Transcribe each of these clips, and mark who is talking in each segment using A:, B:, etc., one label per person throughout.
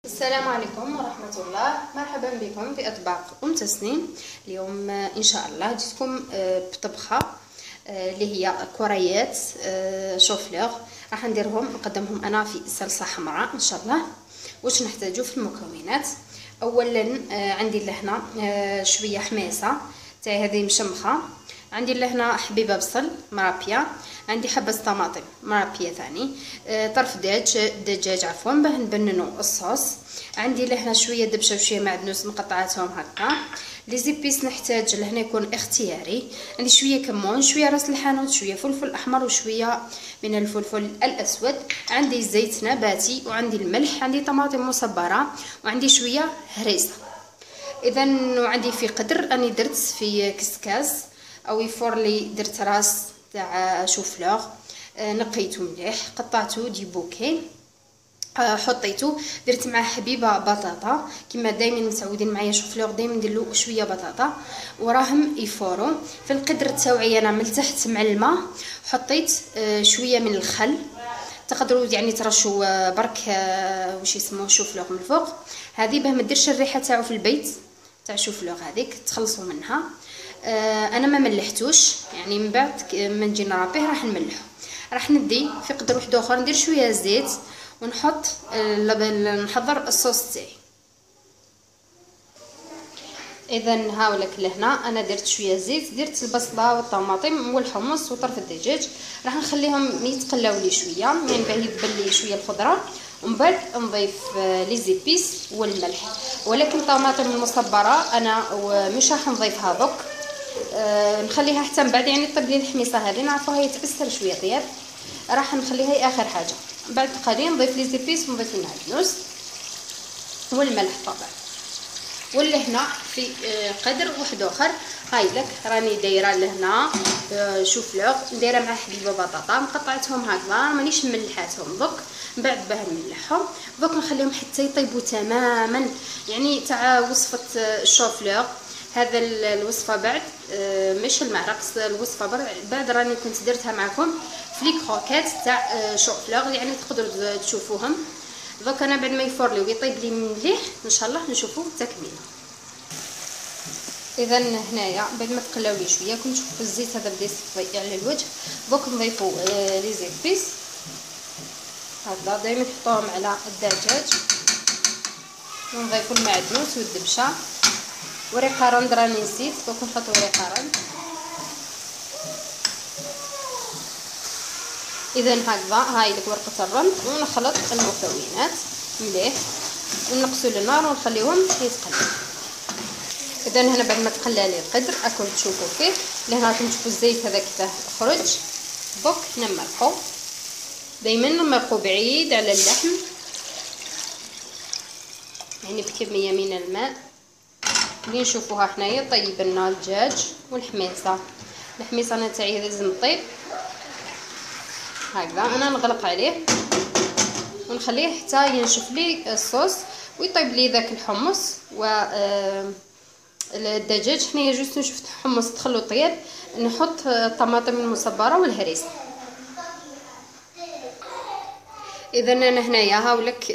A: السلام عليكم ورحمة الله. مرحبا بكم في أطباق تسنيم. اليوم إن شاء الله جيتكم بطبخة اللي هي كريات شوفلور. راح نديرهم نقدمهم أنا في صلصة حمراء إن شاء الله. واش نحتاجو في المكونات؟ أولا عندي لهنا شوية حميصة تاع هذه مشمخة، عندي لهنا حبيبه بصل مرابيه، عندي حبه طماطم مرابيه ثاني، طرف دجاج عفوا باه نبننو الصوص، عندي لهنا شويه دبشه وشويه معدنوس مقطعاتهم هكا. لي زيبيس نحتاج لهنا يكون اختياري، عندي شويه كمون، شويه راس الحانوت، شويه فلفل احمر وشويه من الفلفل الاسود، عندي زيت نباتي وعندي الملح، عندي طماطم مصبره وعندي شويه هريسه. اذا وعندي في قدر اني درت في كسكاس او يفور لي درت راس تاع شوفلور، نقيته مليح قطعته دي بوكي، حطيته درت معاه حبيبه بطاطا كما دائما متعودين معايا شوفلور دائما ندير له شويه بطاطا وراهم يفوروا. في القدر تاوعي انا من تحت مع الماء حطيت شويه من الخل، تقدروا يعني ترشوا برك واش يسموه شوفلور من الفوق، هذه باه ما ديرش الريحه تاعو في البيت تاع شوفلور هذيك تخلصوا منها. انا ما ملحتوش يعني من بعد ما نجي نرابيه راح نملحه. راح ندي في قدر واحد اخر ندير شويه زيت ونحط نحضر الصوص تاعي. اذا هاولك لهنا انا درت شويه زيت، درت البصله والطماطم والحمص وطرف الدجاج، راح نخليهم يتقلاو لي شويه يعني باه يذبل لي شويه الخضره، ومن بعد نضيف لي زيبيس والملح. ولكن الطماطم المصبره انا مش راح نضيفها دوك، نخليها حتى من بعد يعني طيب لي الحميصه هذه نعرفوها يتكسر شويه طياب، راح نخليها اخر حاجه. بعد قليل نضيف لي زيبيس ونضيف المعدنوس والملح طبعا. ولهنا في قدر واحد اخر هاي لك راني دايره لهنا شوفلور دايره مع حبيبه بطاطا مقطعتهم هكذا مانيش ملحاتهم دوك، من بعد باه نملحهم دوك نخليهم حتى يطيبوا تماما يعني تاع وصفه الشوفلور. هذا الوصفه بعد مش المعرق الوصفه بعد راني كنت درتها معكم في لي كروكيت تاع شوفلور يعني تقدروا تشوفوهم. دوك انا بعد ما يفور لي ويطيب لي مليح ان شاء الله نشوفوا التكميله. اذا هنايا بعد ما تقلاو لي شويه كنت تشوفوا الزيت هذا بدا يصفي على الوجه، دوك نضيفوا لي زيبيس هكذا دائما نحطوهم على الدجاج، ونضيفوا المعدنوس والدبشه وريقه رند راني نسيت دوك نحطوا ريقه رند. اذا هكذا هاي لك ورقه الرند، ونخلط المكونات مليح ونقصوا النار ونخليهم يتقلوا. اذا هنا بعد ما تقلى لي القدر راكم تشوفوا فيه لهنا راكم تشوفوا الزيت هذا كيفاه خرج. دوك نمرقوا دائما نمرقوا بعيد على اللحم يعني بكميه من الماء اللي نشوفوها حنايا. طيب لنا الدجاج والحميصه، الحميصه انا تاعي لازم طيب هكذا، انا نغلق عليه ونخليه حتى ينشف لي الصوص ويطيب لي ذاك الحمص و الدجاج. حنايا جوست نشوف الحمص دخلو طياب نحط الطماطم المصبره والهريسه. اذا انا هنايا هاولك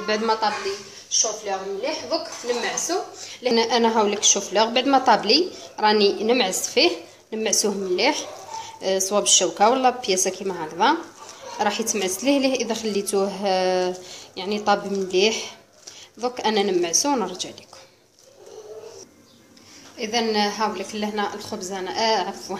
A: بعد ما طاب لي الشوفلور مليح دوك نمعسو، لان انا هاولك الشوفلور بعد ما طاب لي راني نمعس فيه نمعسوه مليح سواء بالشوكه ولا بياسه كيما هكذا راح يتمعس ليه اذا خليتوه يعني طاب مليح. دوك انا نمعسو ونرجع لكم. اذا هاولك لهنا الخبز انا عفوا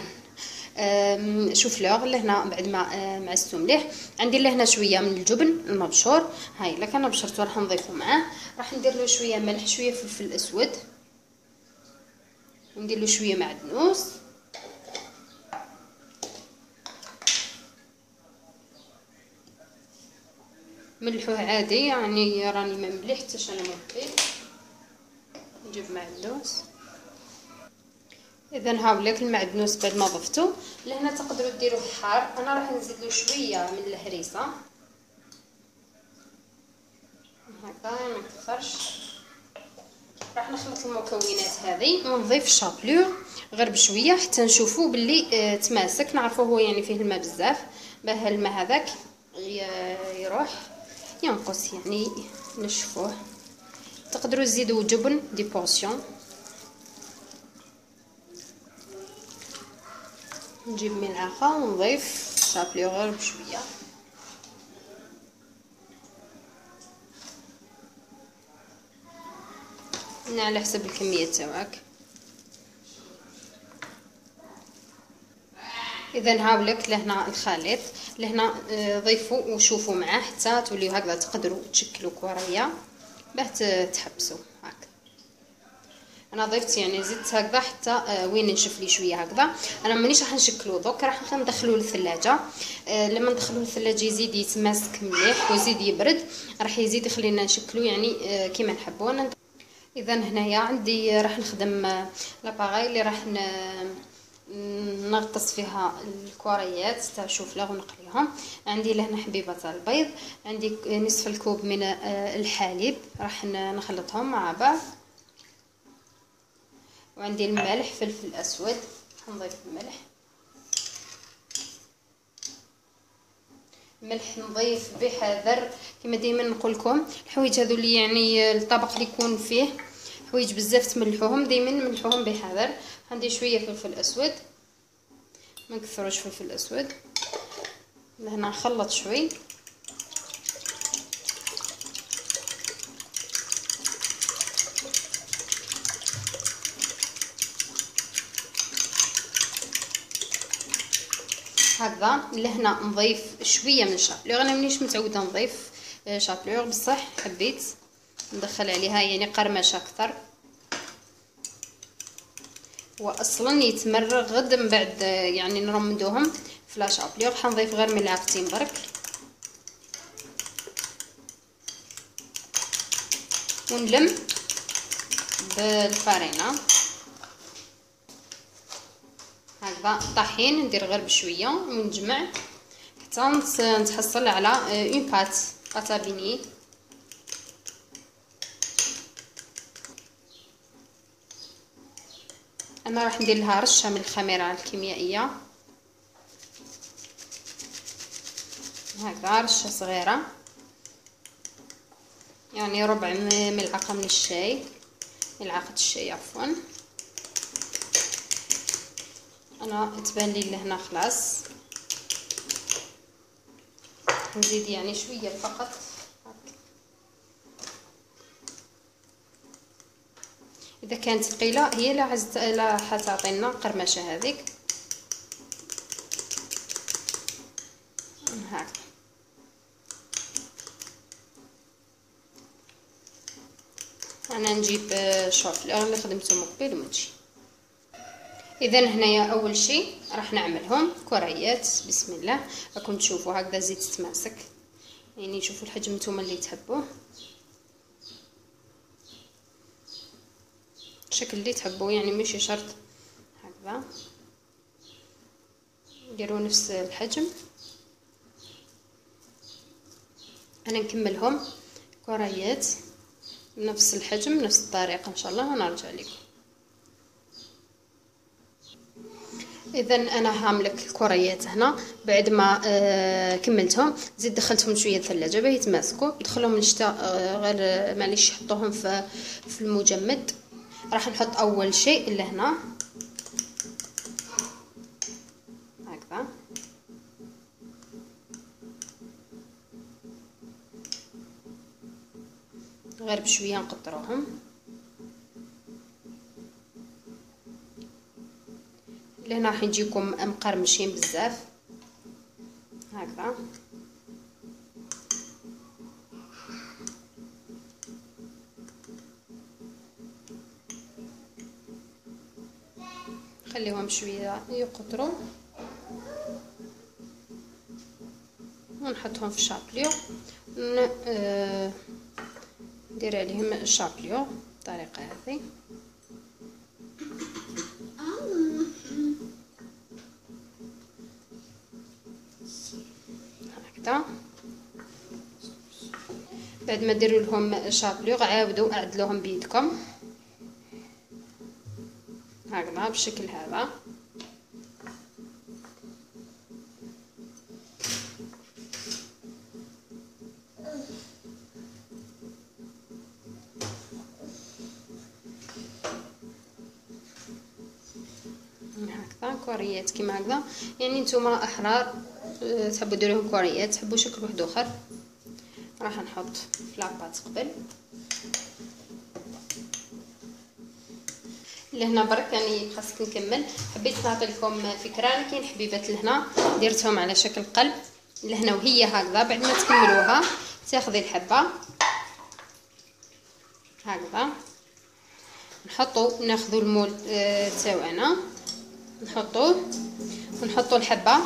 A: شوفلور لهنا بعد ما معستو مليح، عندي لهنا شويه من الجبن المبشور هاي لك انا بشرته راح نضيفه معاه، راح ندير له شويه ملح شويه فلفل اسود وندير له شويه معدنوس ملحوه عادي يعني راني ما ملحتش انا ملحي نجيب معدنوس. اذا هاولك المعدنوس بعد ما ضفتو لهنا تقدروا ديروه حار، انا راح نزيد له شويه من الهريسه هكا ما كثرش. راح نخلط المكونات هذه ونضيف الشابلور غير بشويه حتى نشوفوا باللي تماسك، نعرفوا هو يعني فيه الماء بزاف باه الماء هذاك يروح ينقص يعني نشفوه. تقدروا تزيدوا جبن دي بورسيون. نجيب ملعقه ونضيف شابليو غير بشويه. على حسب الكميه تاعك. اذا هاولك لهنا الخليط، لهنا ضيفوا وشوفوا معاه حتى توليو هكذا تقدروا تشكلوا كوريه باه تحبسوا هكا. انا ضفت يعني زدت هكذا حتى وين نشف لي شويه هكذا. انا مانيش راح نشكلو دوك، راح ندخلوه للثلاجه. لما ندخلوه للثلاجه يزيد يتماسك مليح ويزيد يبرد، راح يزيد يخلينا نشكلو يعني كيما نحبوا. انا اذا هنايا عندي راح نخدم لاباغاي اللي راح نغطس فيها الكوريات تاع الشوفليغ ونقليهم. عندي لهنا حبيبه تاع البيض، عندي نصف الكوب من الحليب راح نخلطهم مع بعض، وعندي الملح فلفل اسود نضيف الملح نضيف بحذر كما دائما نقول لكم. الحوايج هذو اللي يعني الطبق اللي يكون فيه حوايج بزاف تملحوهم دائما ملحوهم بحذر. عندي شويه فلفل اسود، ما نكثروش فلفل اسود. هنا نخلط شوي. هكذا لهنا نضيف شويه من الشابلور. انا مانيش متعوده نضيف شابلور بصح حبيت ندخل عليها يعني قرمشه اكثر، واصلا يتمرغ غد من بعد يعني نرمدوهم في لا شابلور. حنضيف غير ملعقتين برك ونلم بالفارينه هكذا. الطحين ندير غير بشويه ونجمع حتى نتحصل على اون بات بيني. انا راح ندير لها رشه من الخميره الكيميائيه هكذا، رشه صغيره يعني ربع ملعقه من الشاي، ملعقه الشاي عفوا. انا تبان لي لهنا خلاص، نزيد يعني شويه فقط هكا. اذا كانت ثقيله هي لا حتعطينا قرمشه هذيك هكا. انا نجيب شوفلير اللي خدمته من قبل ونجي. اذا هنايا اول شيء راح نعملهم كريات. بسم الله. راكم تشوفوا هكذا زيت تماسك، يعني شوفوا الحجم نتوما اللي تحبوه، الشكل اللي تحبوه يعني ماشي شرط هكذا. نديروا نفس الحجم. انا نكملهم كريات بنفس الحجم نفس الطريقه ان شاء الله ونرجع لكم. اذا انا هاملك الكريات هنا بعد ما كملتهم. زيد دخلتهم شويه الثلاجه باه يتماسكوا. ندخلهم للشتاء غير معليش حطوهم في المجمد. راح نحط اول شيء لهنا هكذا، غير بشويه نقطروهم. لهنا راح يجيكم مقرمشين بزاف هكذا. خليهم شويه يقطروا ونحطهم في الشابليو. ندير عليهم الشابليو بالطريقه هذه هكذا. بعد ما ديروا لهم شابليو عاودوا اعدلوهم بيدكم هكذا بالشكل هذا. هكذا كوريات كيما هكذا. يعني نتوما احرار، تحبوا ديروهم كوريات، تحبوا شكل واحد اخر. راح نحط في لاباط قبل لهنا برك، يعني خاصك نكمل. حبيت نعطي لكم فكره. انا كاين حبيبات لهنا درتهم على شكل قلب لهنا، وهي هكذا. بعد ما تكملوها تاخذي الحبه هكذا، ناخذوا المول تاعنا نحطوه ونحطوا الحبه،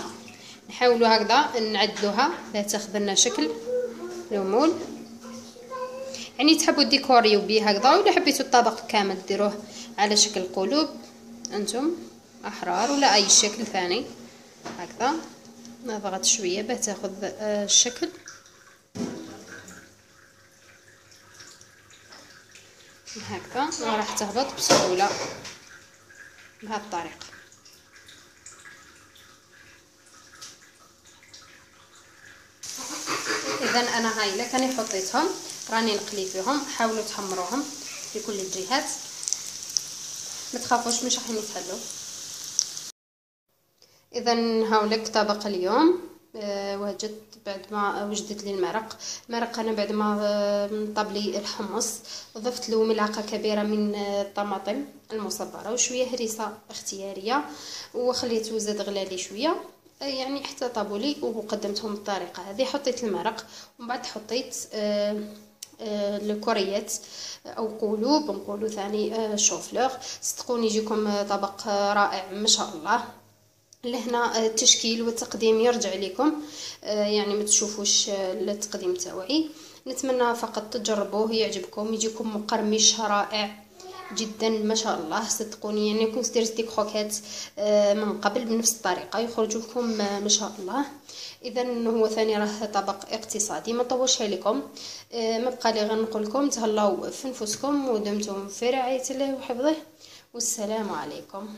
A: نحاولوا هكذا نعدلوها لا تاخذ لنا شكل المول. يعني تحبوا ديكوريو بيه هكذا، ولا حبيتوا الطبق كامل ديروه على شكل قلوب انتم احرار، ولا اي شكل ثاني هكذا. نضغط شويه باه تاخذ الشكل هكذا، وراح تهبط بسهوله بهذه الطريقه. اذا انا هاي لك انا حطيتهم، راني نقلي فيهم. حاولوا تحمروهم في كل الجهات، ما تخافوش مش راح يتحلوا. اذا هاولك طبق اليوم. وجدت بعد ما وجدت لي المرق انا بعد ما طاب لي الحمص ضفت له ملعقه كبيره من الطماطم المصبره وشويه هريسه اختياريه، وخليته زاد غلى لي شويه يعني حتى طابوا لي، وقدمتهم بالطريقه هذه. حطيت المرق ومن بعد حطيت الكوريات او قلوب نقولوا ثاني شوفلور. صدقوني يجيكم طبق رائع ما شاء الله. لهنا التشكيل والتقديم يرجع لكم، يعني ما تشوفوش التقديم تاعي. نتمنى فقط تجربوه يعجبكم، يجيكم مقرمش رائع جدا ما شاء الله. صدقوني يعني كنت درت ديك كروكيت من قبل بنفس الطريقه يخرجوا لكم ما شاء الله. اذا هو ثاني راه طبق اقتصادي ما طولش عليكم. ما بقى لي غير نقول لكم تهلاو في نفوسكم ودمتم في رعايه الله وحفظه، والسلام عليكم.